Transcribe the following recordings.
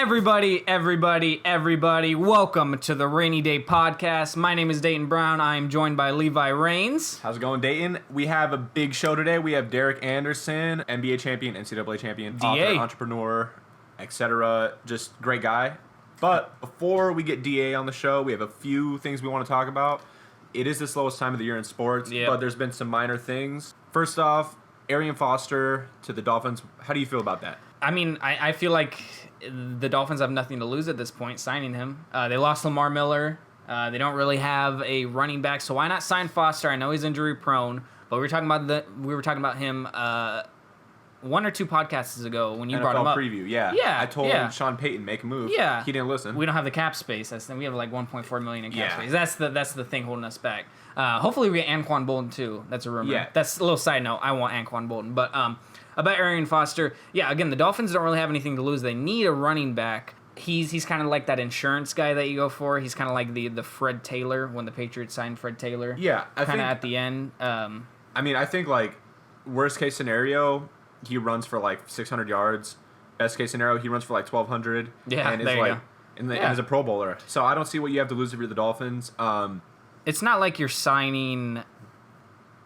Everybody, welcome to the Rainy Day Podcast. My name is Dayton Brown. I am joined by Levi Rains. How's it going, Dayton? We have a big show today. We have Derek Anderson, NBA champion, NCAA champion, author, entrepreneur, etc. Just great guy. But before we get DA on the show, we have a few things we want to talk about. It is the slowest time of the year in sports, but there's been some minor things. First off, Arian Foster to the Dolphins. How do you feel about that? I mean, I feel like the Dolphins have nothing to lose at this point signing him. They lost Lamar Miller. They don't really have a running back, so why not sign Foster? I know he's injury prone, but we were talking about him one or two podcasts ago when you brought him up. Preview, yeah. I told Sean Payton make a move. Yeah, he didn't listen. We don't have the cap space. We have like 1.4 million in cap space. That's the thing holding us back. Hopefully we get Anquan Bolden too. That's a rumor. Yeah. That's a little side note. I want Anquan Bolden, but about Arian Foster, again, the Dolphins don't really have anything to lose. They need a running back. He's kind of like that insurance guy that you go for. He's kind of like the Fred Taylor when the Patriots signed Fred Taylor. Yeah, kind of at the end. I think like worst case scenario, he runs for like 600 yards. Best case scenario, he runs for like 1,200. Yeah, and is like and is a Pro Bowler. So I don't see what you have to lose if you're the Dolphins. It's not like you're signing.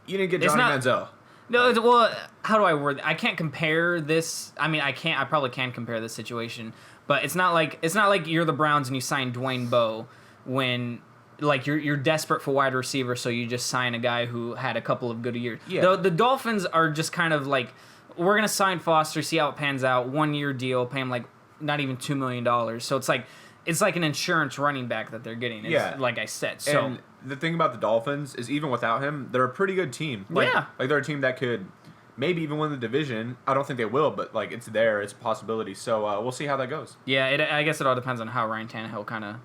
You didn't get Johnny Manziel. No, well, how do I word it? I can't compare this. I mean, I probably can compare this situation, but it's not like you're the Browns and you sign Dwayne Bowe when like you're desperate for wide receiver, so you just sign a guy who had a couple of good years. Yeah. The Dolphins are just kind of like, we're gonna sign Foster, see how it pans out, 1 year deal, pay him like not even $2 million. So it's like an insurance running back that they're getting. Like I said. So. And the thing about the Dolphins is even without him, they're a pretty good team. Like they're a team that could maybe even win the division. I don't think they will, but like it's there. It's a possibility. So we'll see how that goes. Yeah, I guess it all depends on how Ryan Tannehill kind of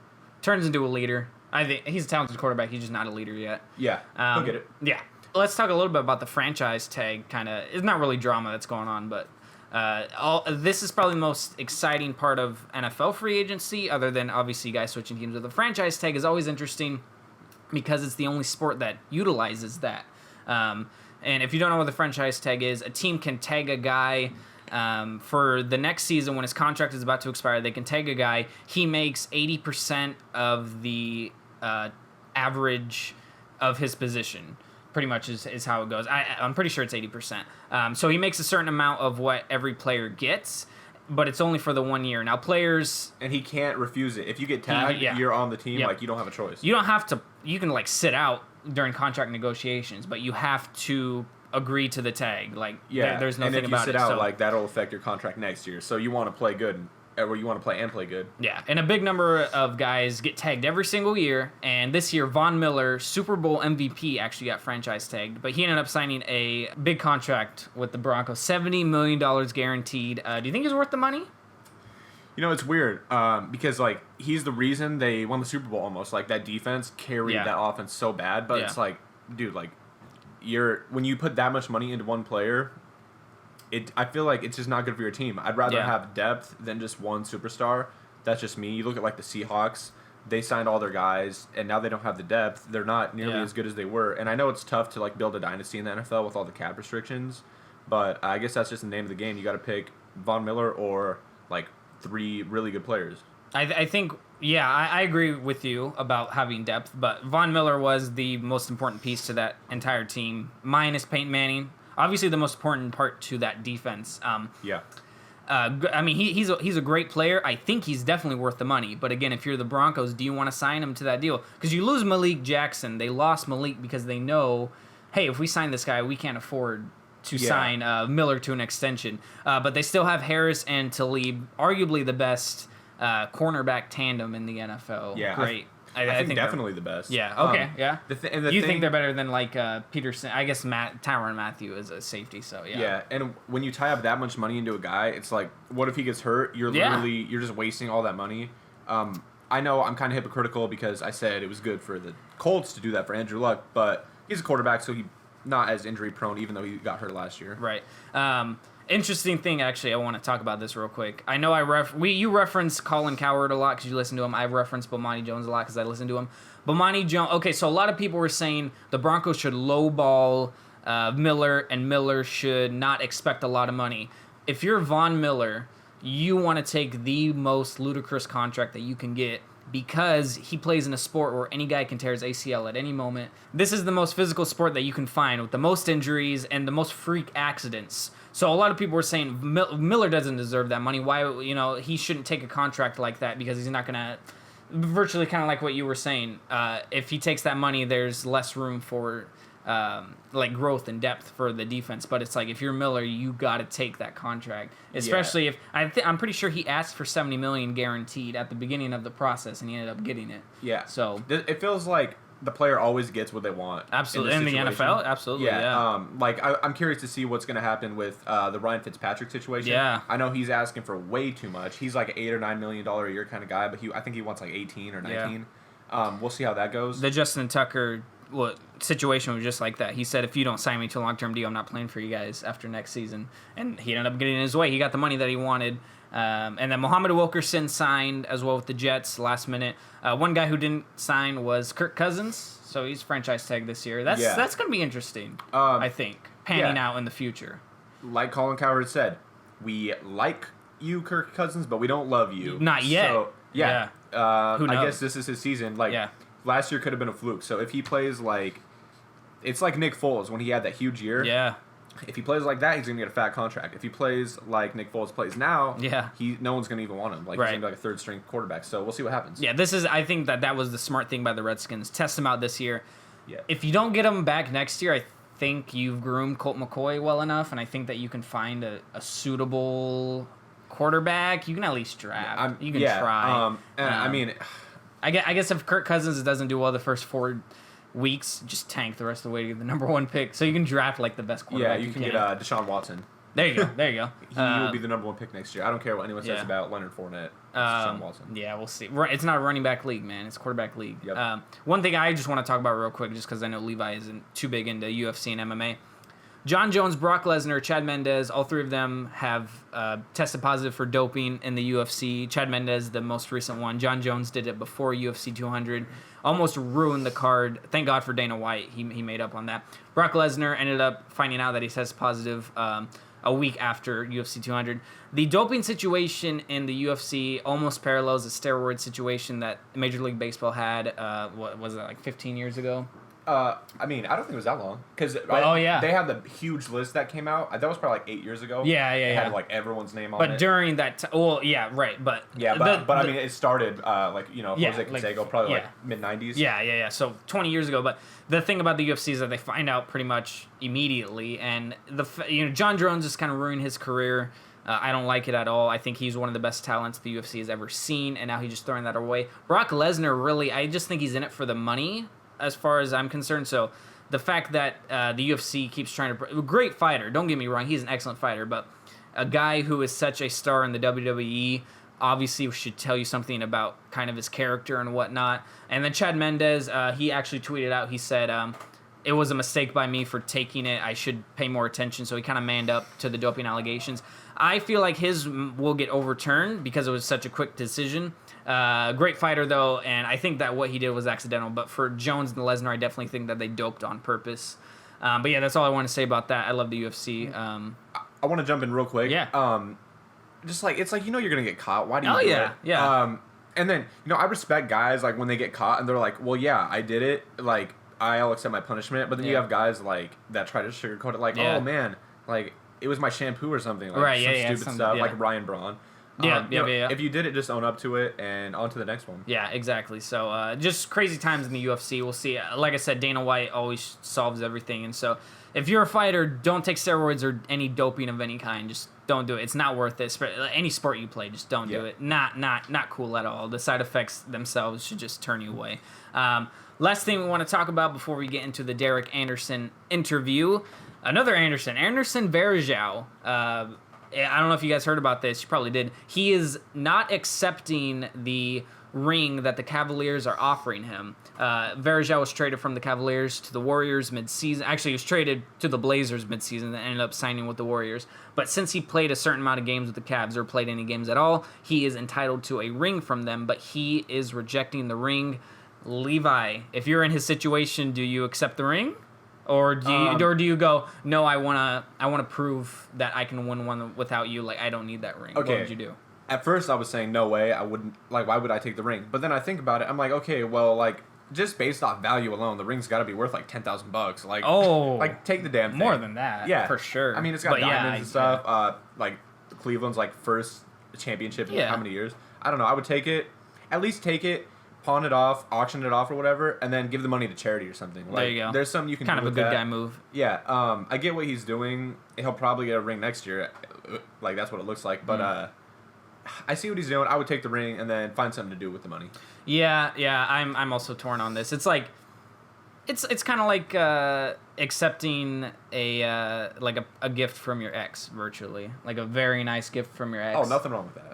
turns into a leader. I think he's a talented quarterback. He's just not a leader yet. Yeah, he'll get it. Yeah. Let's talk a little bit about the franchise tag. It's not really drama that's going on, but this is probably the most exciting part of NFL free agency, other than obviously guys switching teams. The franchise tag is always interesting because it's the only sport that utilizes that. And if you don't know what the franchise tag is, a team can tag a guy for the next season when his contract is about to expire. They can tag a guy. He makes 80% of the average of his position. Pretty much is how it goes. I'm pretty sure it's 80%. So he makes a certain amount of what every player gets, but it's only for the 1 year. Now players... And he can't refuse it. If you get tagged, you're on the team. Yep. Like, you don't have a choice. You don't have to... You can, like, sit out during contract negotiations, but you have to agree to the tag. Like, there's no thing about it. And if you sit out, like, that'll affect your contract next year. So you want to play good, or you want to play and play good. Yeah, and a big number of guys get tagged every single year, and this year Von Miller, Super Bowl MVP, actually got franchise tagged, but he ended up signing a big contract with the Broncos, $70 million guaranteed. Do you think he's worth the money? You know, it's weird because, like, he's the reason they won the Super Bowl almost. Like, that defense carried that offense so bad, but it's like, dude, like, when you put that much money into one player... I feel like it's just not good for your team. I'd rather have depth than just one superstar. That's just me. You look at like the Seahawks, they signed all their guys, and now they don't have the depth. They're not nearly as good as they were. And I know it's tough to like build a dynasty in the NFL with all the cap restrictions, but I guess that's just the name of the game. You got to pick Von Miller or like 3 really good players. I think, I agree with you about having depth, but Von Miller was the most important piece to that entire team, minus Peyton Manning. Obviously, the most important part to that defense. I mean, he's a great player. I think he's definitely worth the money. But again, if you're the Broncos, do you want to sign him to that deal? Because you lose Malik Jackson. They lost Malik because they know, hey, if we sign this guy, we can't afford to sign Miller to an extension. But they still have Harris and Talib, arguably the best cornerback tandem in the NFL. Yeah, great. I think definitely the best. Yeah. Okay. You think they're better than like Peterson? I guess Tyrann Mathieu is a safety. So yeah. Yeah, and when you tie up that much money into a guy, it's like, what if he gets hurt? You're just wasting all that money. I know I'm kind of hypocritical because I said it was good for the Colts to do that for Andrew Luck, but he's a quarterback, so he's not as injury prone, even though he got hurt last year. Right. Interesting thing, actually, I want to talk about this real quick. I know you reference Colin Cowherd a lot because you listen to him. I reference Bomani Jones a lot because I listen to him. Bomani Jones, okay, so a lot of people were saying the Broncos should lowball Miller, and Miller should not expect a lot of money. If you're Von Miller, you want to take the most ludicrous contract that you can get because he plays in a sport where any guy can tear his ACL at any moment. This is the most physical sport that you can find with the most injuries and the most freak accidents. So a lot of people were saying Miller doesn't deserve that money. Why, he shouldn't take a contract like that because he's not going to, virtually kind of like what you were saying. If he takes that money, there's less room for growth and depth for the defense. But it's like, if you're Miller, you got to take that contract, especially if I'm pretty sure he asked for $70 million guaranteed at the beginning of the process, and he ended up getting it. Yeah. So it feels like the player always gets what they want. Absolutely. In the NFL, absolutely. Yeah. I'm curious to see what's going to happen with the Ryan Fitzpatrick situation. Yeah. I know he's asking for way too much. He's like an $8 or $9 million a year kind of guy, but I think he wants like 18 or 19. Yeah. We'll see how that goes. The Justin Tucker situation was just like that. He said, if you don't sign me to a long-term deal, I'm not playing for you guys after next season. And he ended up getting in his way. He got the money that he wanted. And then Muhammad Wilkerson signed as well with the Jets last minute. One guy who didn't sign was Kirk Cousins. So he's franchise tag this year. That's going to be interesting, I think, panning out in the future. Like Colin Cowherd said, we like you, Kirk Cousins, but we don't love you. Not yet. So, yeah. Who knows? I guess this is his season. Last year could have been a fluke. So if he plays it's like Nick Foles when he had that huge year. Yeah. If he plays like that, he's going to get a fat contract. If he plays like Nick Foles plays now, no one's going to even want him. He's going to be like a third-string quarterback. So we'll see what happens. Yeah, I think that was the smart thing by the Redskins. Test him out this year. Yeah. If you don't get him back next year, I think you've groomed Colt McCoy well enough, and I think that you can find a suitable quarterback. You can at least draft. You can try. I guess if Kirk Cousins doesn't do well the first 4 weeks, just tank the rest of the way to get the number 1 pick. So you can draft the best quarterback. Yeah, you can get Deshaun Watson. There you go. He will be the number 1 pick next year. I don't care what anyone says about Leonard Fournette. Deshaun Watson. Yeah, we'll see. It's not a running back league, man. It's a quarterback league. Yep. One thing I just want to talk about real quick, just because I know Levi isn't too big into UFC and MMA. John Jones, Brock Lesnar, Chad Mendes, all 3 of them have tested positive for doping in the UFC. Chad Mendes, the most recent one. John Jones did it before UFC 200. Almost ruined the card. Thank God for Dana White. He made up on that. Brock Lesnar ended up finding out that he tested positive a week after UFC 200. The doping situation in the UFC almost parallels the steroid situation that Major League Baseball had, 15 years ago? I don't think it was that long. Because they had the huge list that came out. That was probably 8 years ago. Yeah. It had everyone's name on it. But during that right. But it started Jose Canseco probably mid-90s. Yeah. So 20 years ago. But the thing about the UFC is that they find out pretty much immediately. And John Jones just kind of ruined his career. I don't like it at all. I think he's one of the best talents the UFC has ever seen, and now he's just throwing that away. Brock Lesnar, really, I just think he's in it for the money, as far as I'm concerned. So the fact that the UFC keeps trying to... Great fighter, don't get me wrong, he's an excellent fighter, but a guy who is such a star in the WWE obviously should tell you something about kind of his character and whatnot. And then Chad Mendes, he actually tweeted out, he said... it was a mistake by me for taking it. I should pay more attention. So he kind of manned up to the doping allegations. I feel like his will get overturned because it was such a quick decision. Great fighter, though, and I think that what he did was accidental. But for Jones and Lesnar, I definitely think that they doped on purpose. But yeah, that's all I want to say about that. I love the UFC. I want to jump in real quick. Yeah. It's like you're going to get caught. Why do you do it? Yeah. And then, I respect guys, when they get caught and they're like, well, yeah, I did it. I'll accept my punishment, but then you have guys that try to sugarcoat it, oh man, it was my shampoo or something, stupid stuff, like Ryan Braun. If you did it, just own up to it and on to the next one. Yeah, exactly. So just crazy times in the UFC. We'll see. Like I said, Dana White always solves everything, and so if you're a fighter, don't take steroids or any doping of any kind. Just don't do it. It's not worth it. Any sport you play, just don't do it. Not cool at all. The side effects themselves should just turn you away. Last thing we want to talk about before we get into the Derek Anderson interview. Another Anderson Varejao. I don't know if you guys heard about this. You probably did. He is not accepting the ring that the Cavaliers are offering him. Varejao was traded from the Cavaliers to the Warriors mid-season. Actually, he was traded to the Blazers mid-season and ended up signing with the Warriors. But since he played a certain amount of games with the Cavs or played any games at all, he is entitled to a ring from them, but he is rejecting the ring. Levi, if you're in his situation, do you accept the ring? Or do you go, no, I wanna prove that I can win one without you. Like I don't need that ring. Okay. What would you do? At first, I was saying no way. I wouldn't. Like, why would I take the ring? But then I think about it. I'm like, okay, well, like just based off value alone, the ring's got to be worth like $10,000. Like, like take the damn thing. More than that. Yeah, for sure. I mean, it's got diamonds and stuff. Like Cleveland's like first championship in how many years? I don't know. I would take it. At least take it. Pawn it off, auction it off or whatever, and then give the money to charity or something. Like, there you go. There's something you can kind do of with a good that. guy move. Yeah, I get what he's doing. He'll probably get a ring next year. Like, that's what it looks like. But I see what he's doing. I would take the ring and then find something to do with the money. Yeah. I'm also torn on this. It's like, it's kind of like accepting a gift from your ex virtually, like a very nice gift from your ex. Oh, nothing wrong with that.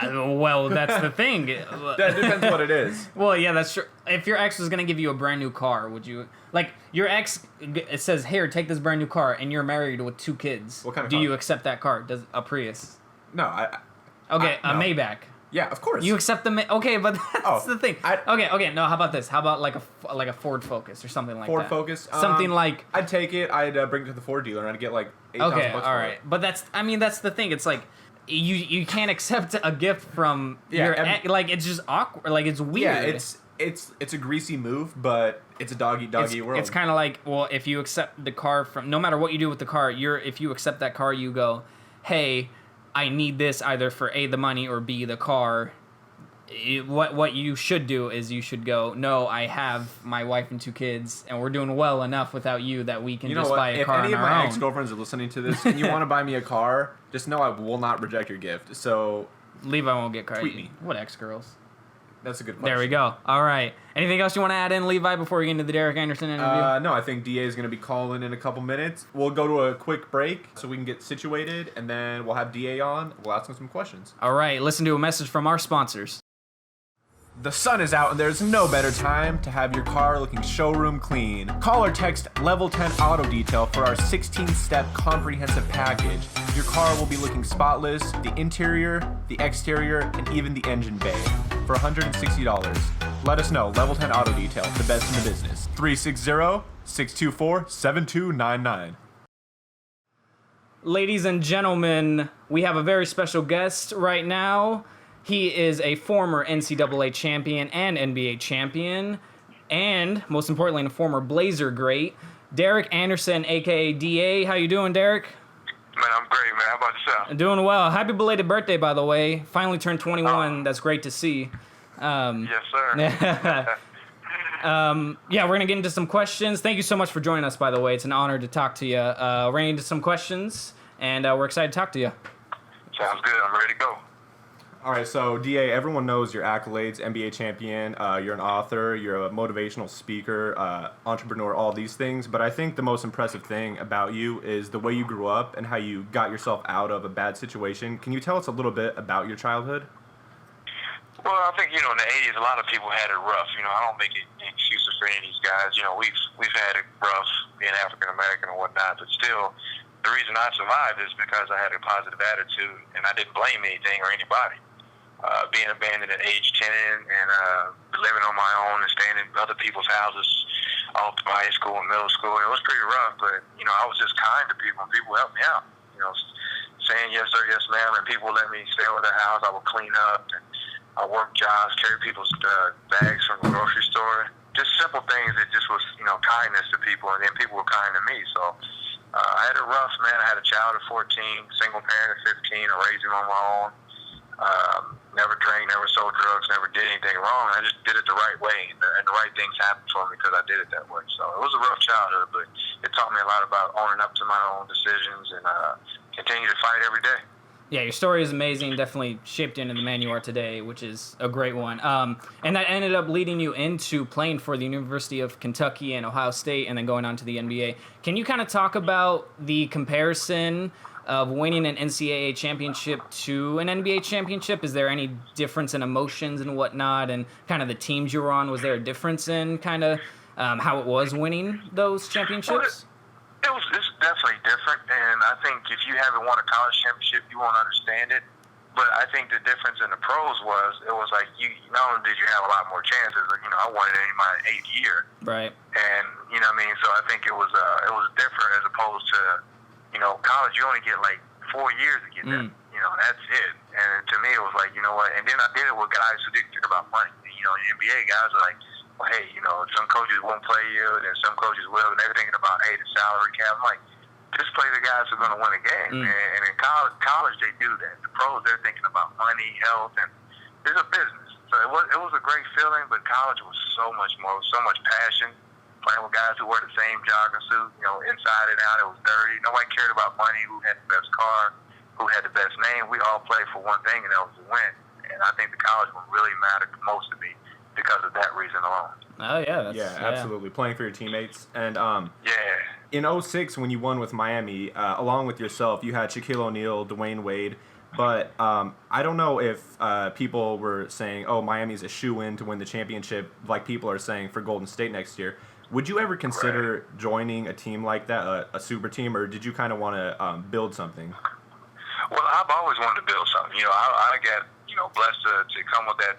Well, that's the thing. That depends what it is. Well, yeah, that's true. If your ex was gonna give you a brand new car, would you like your ex? It says, "Here, take this brand new car," and you're married with 2 kids. What kind of do car? you accept that car? Does a Prius? No, a no. Maybach. Yeah, of course. You accept the okay, but that's the thing. Okay. No, how about this? How about like a Ford Focus or something like that? Ford Focus. Something like. I'd take it. I'd bring it to the Ford dealer and I'd get like $8,000 Okay, all right. But that's the thing. It's like. You can't accept a gift from your ex. Like it's just awkward. Like it's weird. Yeah, it's a greasy move, but it's a dog eat world. It's kind of like, well, if you accept the car from, no matter what you do with the car, if you accept that car, you go, hey, I need this either for A, the money, or B, the car. What you should do is you should go, no, I have my wife and 2 kids, and we're doing well enough without you that we can just buy a car on our own. If any of my ex-girlfriends are listening to this and you want to buy me a car, just know I will not reject your gift. So Levi won't get car. Tweet me. What ex-girls? That's a good question. There we go. All right. Anything else you want to add in, Levi, before we get into the Derek Anderson interview? No, I think DA is going to be calling in a couple minutes. We'll go to a quick break so we can get situated, and then we'll have DA on. We'll ask him some questions. All right. Listen to a message from our sponsors. The sun is out and there's no better time to have your car looking showroom clean. Call or text Level 10 Auto Detail for our 16-step comprehensive package. Your car will be looking spotless, the interior, the exterior, and even the engine bay for $160. Let us know. Level 10 Auto Detail, the best in the business. 360-624-7299. Ladies and gentlemen, we have a very special guest right now. He is a former NCAA champion and NBA champion, and most importantly, a former Blazer great, Derek Anderson, aka DA. How you doing, Derek? Man, I'm great, man. How about yourself? Doing well. Happy belated birthday, by the way. Finally turned 21. That's great to see. Yes, sir. Yeah, we're gonna get into some questions. Thank you so much for joining us, by the way. It's an honor to talk to you. We're gonna get into some questions, and we're excited to talk to you. Sounds good. I'm ready to go. All right, so DA, everyone knows your accolades, NBA champion, you're an author, you're a motivational speaker, entrepreneur, all these things. But I think the most impressive thing about you is the way you grew up and how you got yourself out of a bad situation. Can you tell us a little bit about your childhood? Well, I think, in the 80s, a lot of people had it rough. I don't make any excuses for any of these guys. We've had it rough being African-American and whatnot, but still, the reason I survived is because I had a positive attitude and I didn't blame anything or anybody. Being abandoned at age 10 and living on my own and staying in other people's houses all through high school and middle school, it was pretty rough, but, I was just kind to people and people helped me out. Saying yes sir, yes ma'am, and people let me stay over their house. I would clean up and I worked jobs, carry people's bags from the grocery store. Just simple things that just was, kindness to people, and then people were kind to me. So I had it rough, man. I had a child at 14, single parent at 15, I raised him on my own. Never drank, never sold drugs, never did anything wrong. I just did it the right way, and the right things happened for me because I did it that way. So it was a rough childhood, but it taught me a lot about owning up to my own decisions and continue to fight every day. Yeah, your story is amazing. Definitely shaped you into the man you are today, which is a great one. And that ended up leading you into playing for the University of Kentucky and Ohio State and then going on to the NBA. Can you kind of talk about the comparison of winning an NCAA championship to an NBA championship? Is there any difference in emotions and whatnot, and kind of the teams you were on? Was there a difference in kind of how it was winning those championships? It's definitely different, and I think if you haven't won a college championship, you won't understand it. But I think the difference in the pros was it was like you not only did you have a lot more chances, but, I won it in my 8th year. Right. And you know what I mean. So I think it was different as opposed to college. You only get like 4 years to get that. That's it. And to me, it was like, you know what? And then I did it with guys who didn't care about money. The NBA guys are like, well, hey, some coaches won't play you, and some coaches will, and they're thinking about, hey, the salary cap. I'm like, just play the guys who are going to win a game. And in college, they do that. The pros, they're thinking about money, health, and it's a business. So it was a great feeling, but college was so much more, so much passion. Playing with guys who wore the same jogging suit, inside and out, it was dirty. Nobody cared about money, who had the best car, who had the best name. We all played for one thing, and that was to win. And I think the college one really mattered most to me because of that reason alone. Oh, yeah. Absolutely. Playing for your teammates. And yeah. In 2006, when you won with Miami, along with yourself, you had Shaquille O'Neal, Dwayne Wade. But I don't know if people were saying, oh, Miami's a shoo-in to win the championship, like people are saying for Golden State next year. Would you ever consider joining a team like that, a super team, or did you kind of want to build something? Well, I've always wanted to build something. I got blessed to come with that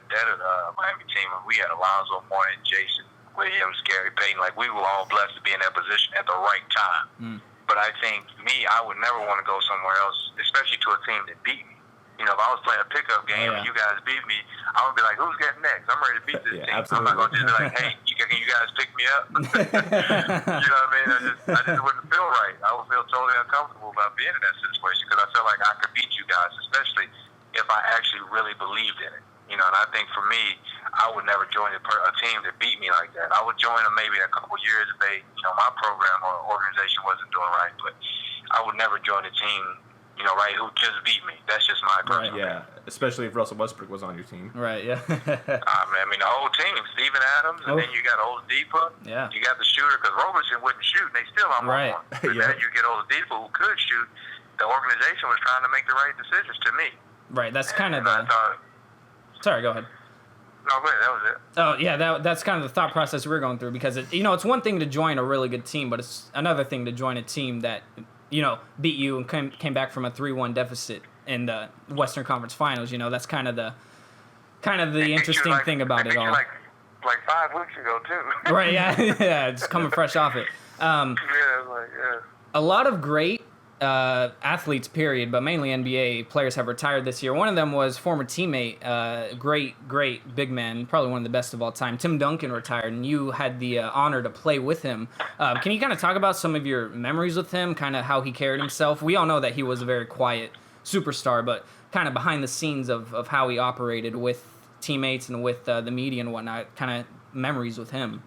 Miami team. We had Alonzo Mourning, Jason Williams, Gary Payton. Like, we were all blessed to be in that position at the right time. But I think I would never want to go somewhere else, especially to a team that beat me. If I was playing a pickup game and you guys beat me, I would be like, who's getting next? I'm ready to beat this team. Absolutely. I'm not going to just be like, hey, can you guys pick me up? You know what I mean? I just wouldn't feel right. I would feel totally uncomfortable about being in that situation because I felt like I could beat you guys, especially if I actually really believed in it. And I think for me, I would never join a team that beat me like that. I would join them maybe in a couple of years if they, my program or organization wasn't doing right. But I would never join a team, who just beat me. That's just my personal opinion. Especially if Russell Westbrook was on your team. Right, yeah. I mean, the whole team, Steven Adams, and then you got Oladipo. Yeah. You got the shooter, because Robertson wouldn't shoot, and they still on one. But then you get Oladipo, who could shoot. The organization was trying to make the right decisions to me. Right, that's kind of the... Sorry, go ahead. No, go ahead. That was it. Oh, yeah, that's kind of the thought process we're going through because, it's one thing to join a really good team, but it's another thing to join a team that, beat you and came back from a 3-1 deficit in the Western Conference Finals. That's kind of the interesting thing about it all. Like 5 weeks ago, too. Right, yeah, it's coming fresh off it. A lot of great athletes, period, but mainly NBA players have retired this year. One of them was former teammate, great big man, probably one of the best of all time. Tim Duncan retired, and you had the honor to play with him. Can you kind of talk about some of your memories with him, kind of how he carried himself? We all know that he was a very quiet superstar, but kind of behind the scenes of how he operated with teammates and with the media and whatnot, kind of memories with him.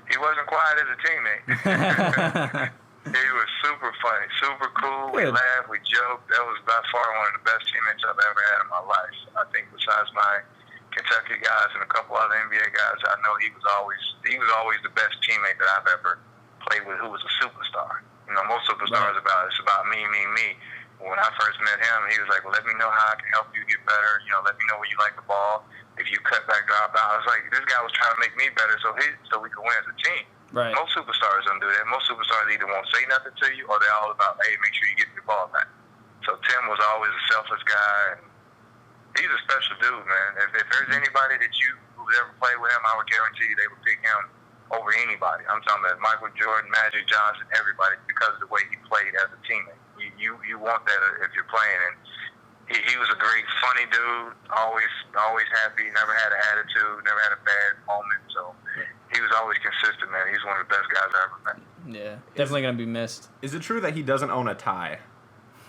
He wasn't quiet as a teammate. He was super funny, super cool. We laughed, we joked. That was by far one of the best teammates I've ever had in my life. I think besides my Kentucky guys and a couple other NBA guys, I know he was always the best teammate that I've ever played with who was a superstar. Most superstars it's about me. When I first met him, he was like, well, let me know how I can help you get better. Let me know where you like the ball. If you cut back, drop out. I was like, this guy was trying to make me better so we could win as a team. Right. Most superstars don't do that. Most superstars either won't say nothing to you or they're all about, hey, make sure you get your ball back. So Tim was always a selfless guy, and he's a special dude, man. If there's anybody who's ever played with him, I would guarantee you they would pick him over anybody. I'm talking about Michael Jordan, Magic Johnson, everybody, because of the way he played as a teammate. You want that if you're playing, and he was a great, funny dude, always happy, never had an attitude, never had a bad moment, so... He was always consistent, man. He's one of the best guys I ever met. Yeah, definitely going to be missed. Is it true that he doesn't own a tie?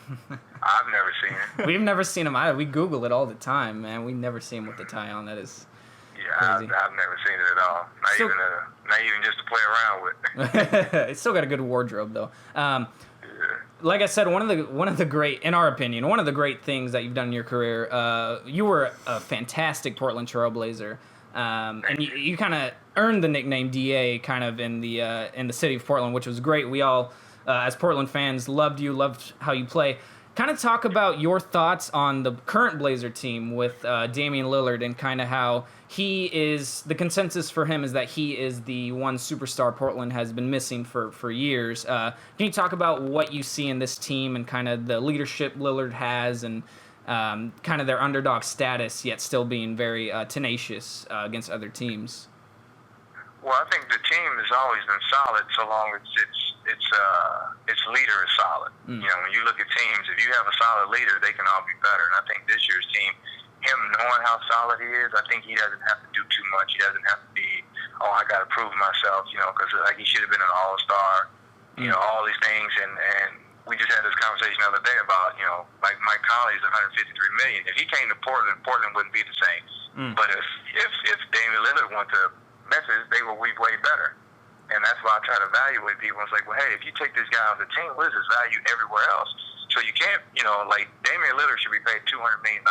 I've never seen it. We've never seen him either. We Google it all the time, man. We never see him with the tie on. That is crazy. I've never seen it at all. Not even just to play around with. It's still got a good wardrobe, though. Like I said, one of the great, in our opinion, one of the great things that you've done in your career, you were a fantastic Portland Trailblazer. And you kind of earned the nickname DA kind of in the city of Portland, which was great. We all, as Portland fans, loved how you play. Kind of talk about your thoughts on the current Blazer team with Damian Lillard and kind of how he is, the consensus for him is that he is the one superstar Portland has been missing for years. Can you talk about what you see in this team and kind of the leadership Lillard has and kind of their underdog status, yet still being very tenacious against other teams? Well, I think the team has always been solid so long as its leader is solid. You know, when you look at teams, if you have a solid leader, they can all be better. And I think this year's team, him knowing how solid he is, I think he doesn't have to do too much. He doesn't have to be, oh, I got to prove myself, you know, because like he should have been an all-star, you know, all these things. And we just had this conversation the other day about, you know, like Mike Conley's $153 million. If he came to Portland, Portland wouldn't be the same. But if Damian Lillard went to Memphis, they will be way better. And that's why I try to evaluate people. It's like, well, hey, if you take this guy off the team, what is his value everywhere else? So you can't, you know, like Damian Lillard should be paid $200 million.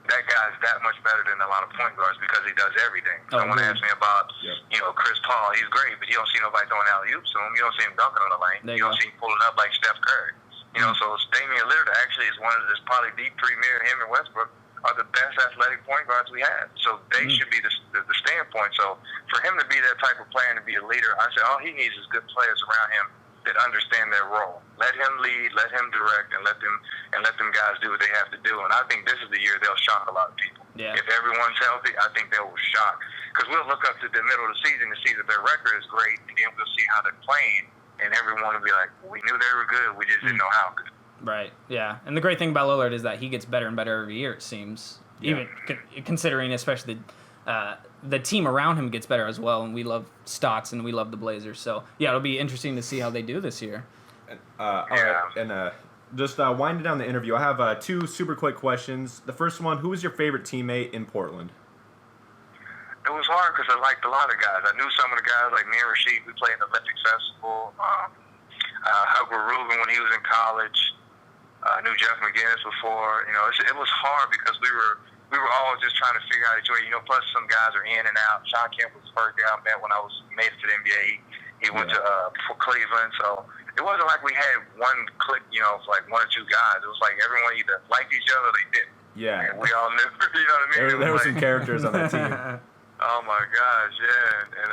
That guy's that much better than a lot of point guards because he does everything. Someone asked me about, you know, Chris Paul. He's great, but you don't see nobody throwing alley-oops to him. You don't see him dunking on the lane. You don't see him pulling up like Steph Curry. You know, so Damian Lillard actually is one of this probably the premier, him and Westbrook are the best athletic point guards we have. So they should be the standpoint. So for him to be that type of player and to be a leader, I said all he needs is good players around him that understand their role. Let him lead, let him direct, and let them guys do what they have to do. And I think this is the year they'll shock a lot of people. If everyone's healthy, I think they will shock. Because we'll look up to the middle of the season to see that their record is great, and then we'll see how they're playing, and everyone will be like, we knew they were good, we just didn't know how good. Right, yeah. And the great thing about Lillard is that he gets better and better every year, it seems. Even considering especially the team around him gets better as well, and we love Stotts and we love the Blazers. So, yeah, it'll be interesting to see how they do this year. All right, and just winding down the interview, I have two super quick questions. The first one, who was your favorite teammate in Portland? It was hard because I liked a lot of guys. I knew some of the guys, like me and Rasheed, we played in the Olympic Festival. Hugo Rubin when he was in college. I knew Jeff McGinnis before. You know, it was hard because we were all just trying to figure out each other. You know, plus some guys are in and out. Sean Kemp was the first guy I met when I made it to the NBA. He went to for Cleveland, so it wasn't like we had one clique. You know, like one or two guys. It was like everyone either liked each other or they didn't. Yeah, and we all knew. You know what I mean? There were some characters on that team. Oh my gosh, yeah. And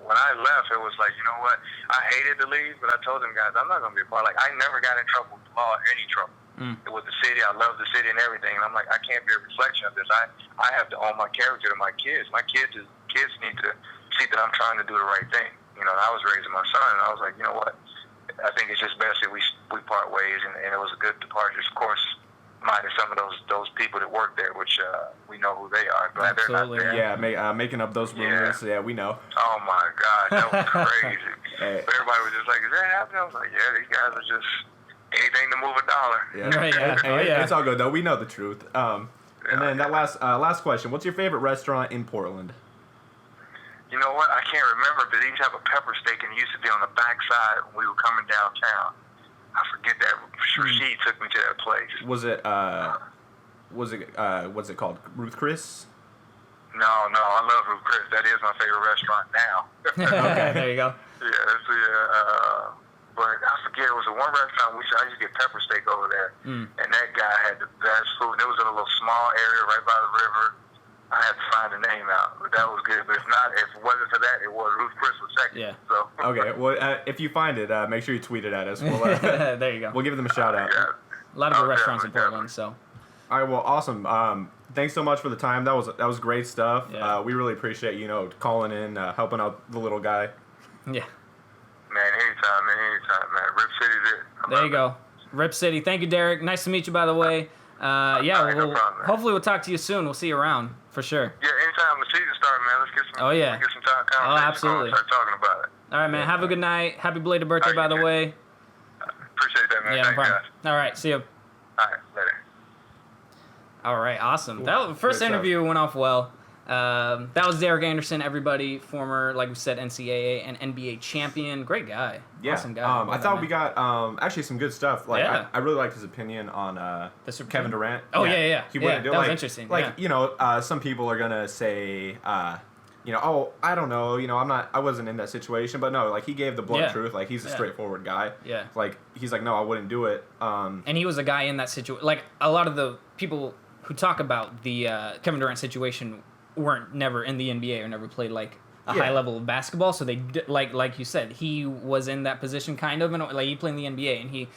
when I left, it was like, you know what? I hated to leave, but I told them guys, I'm not going to be a part. Like, I never got in trouble with the law, any trouble. With the city, I love the city and everything. And I'm like, I can't be a reflection of this. I have to own my character to my kids. My kids need to see that I'm trying to do the right thing. You know, and I was raising my son, and I was like, you know what? I think it's just best that we part ways, and it was a good departure. Of course, minus some of those people that work there, which we know who they are. Glad they're not there. Yeah, making up those rumors. Yeah, we know. Oh my gosh, that was crazy. Everybody was just like, "Is that happening?" I was like, "Yeah, these guys are just anything to move a dollar." Yeah, It's all good though. We know the truth. And then that last question: what's your favorite restaurant in Portland? You know what? I can't remember, but they used to have a pepper steak, and it used to be on the backside when we were coming downtown. I forget that. She took me to that place. Was it what's it called? Ruth Chris? No, I love Ruth Chris. That is my favorite restaurant now. Okay, there you go. But I forget, it was the one restaurant I used to get pepper steak over there, and that guy had the best food. It was in a little small area right by the river. I had to find the name out, but that was good. But if it wasn't for that, it was Ruth Chris was second. Yeah. So. Okay. Well, if you find it, make sure you tweet it at us. We'll, there you go. We'll give them a shout out. A lot of good restaurants in Portland. So. All right. Well, awesome. Thanks so much for the time. That was great stuff. Yeah. We really appreciate calling in, helping out the little guy. Yeah. Man, anytime, man. Rip City's it. There you go. Rip City. Thank you, Derek. Nice to meet you, by the way. Hopefully we'll talk to you soon. We'll see you around for sure. Yeah, anytime the season starts, man. Let's get some. Let's get some time conversation. Oh, absolutely. Start talking about it. All right, man. Have a good night. Happy belated birthday, by the way. Appreciate that, man. Yeah, no problem. All right, see you. All right, later. All right, awesome. Cool. That first interview went off well. That was Derek Anderson, everybody, former, like we said, NCAA and NBA champion. Great guy. Yeah. Awesome guy. I thought we got actually some good stuff. Like I really liked his opinion on Kevin Durant. Oh, yeah. He wouldn't do it. That was interesting. Like, some people are going to say, oh, I don't know, I wasn't in that situation. But no, like, he gave the blunt truth. Like, he's a straightforward guy. Yeah. Like, he's like, no, I wouldn't do it. And he was a guy in that situation. Like, a lot of the people who talk about the Kevin Durant situation weren't never in the NBA or never played like high level of basketball. So they like you said, he was in that position kind of, and like he played in the NBA, and he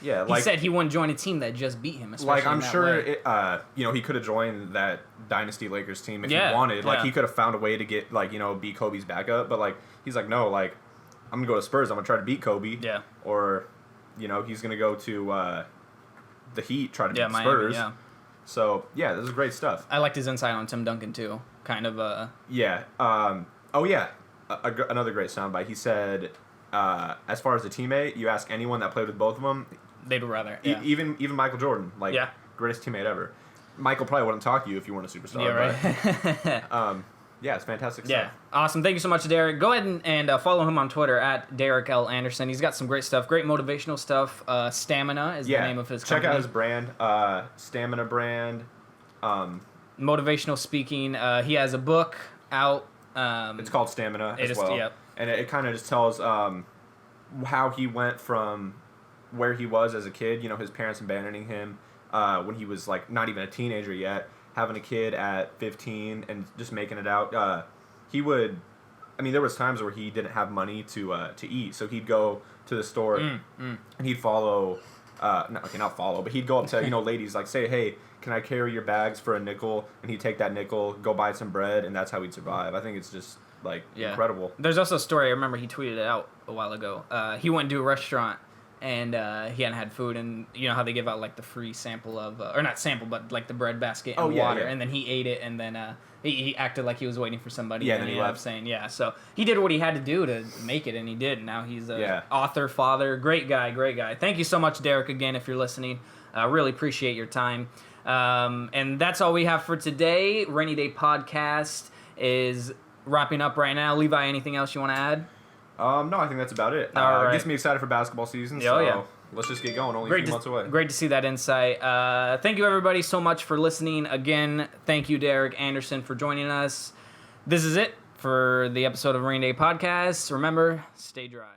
said he wouldn't join a team that just beat him. Like I'm sure he could have joined that dynasty Lakers team if he wanted. Like he could have found a way to get beat Kobe's backup, but like he's like, no, like I'm gonna go to Spurs. I'm gonna try to beat Kobe. Yeah. Or he's gonna go to the Heat, try to beat the Miami, Spurs. Yeah. So this is great stuff. I liked his insight on Tim Duncan too. Kind of another great soundbite. He said, as far as the teammate, you ask anyone that played with both of them, they'd rather. Even Michael Jordan, greatest teammate ever. Michael probably wouldn't talk to you if you weren't a superstar. Yeah, right. But, it's fantastic stuff. Yeah, awesome. Thank you so much, Derek. Go ahead and follow him on Twitter at Derek L. Anderson. He's got some great stuff, great motivational stuff. Stamina is the name of his company. Check out his brand, Stamina brand. Motivational speaking. He has a book out. It's called Stamina as well. Yep. And it kind of just tells how he went from where he was as a kid, his parents abandoning him when he was like not even a teenager yet, having a kid at 15 and just making it out. There was times where he didn't have money to eat, so he'd go to the store and he'd follow, not follow, but he'd go up to ladies, like say, hey, can I carry your bags for a nickel? And he'd take that nickel, go buy some bread, and that's how he'd survive. I think it's just incredible. There's also a story, I remember he tweeted it out a while ago. He went to a restaurant and he hadn't had food, and you know how they give out like the free sample of, or not sample, but like the bread basket and water, and then he ate it, and then he acted like he was waiting for somebody, and then he left saying, so he did what he had to do to make it, and he did, and now he's a author, father, great guy. Thank you so much, Derek, again, if you're listening. Really appreciate your time. And that's all we have for today. Rainy Day Podcast is wrapping up right now. Levi, anything else you want to add? No, I think that's about it. It gets me excited for basketball season, let's just get going. Only a few months away. Great to see that insight. Thank you, everybody, so much for listening. Again, thank you, Derek Anderson, for joining us. This is it for the episode of Rainy Day Podcast. Remember, stay dry.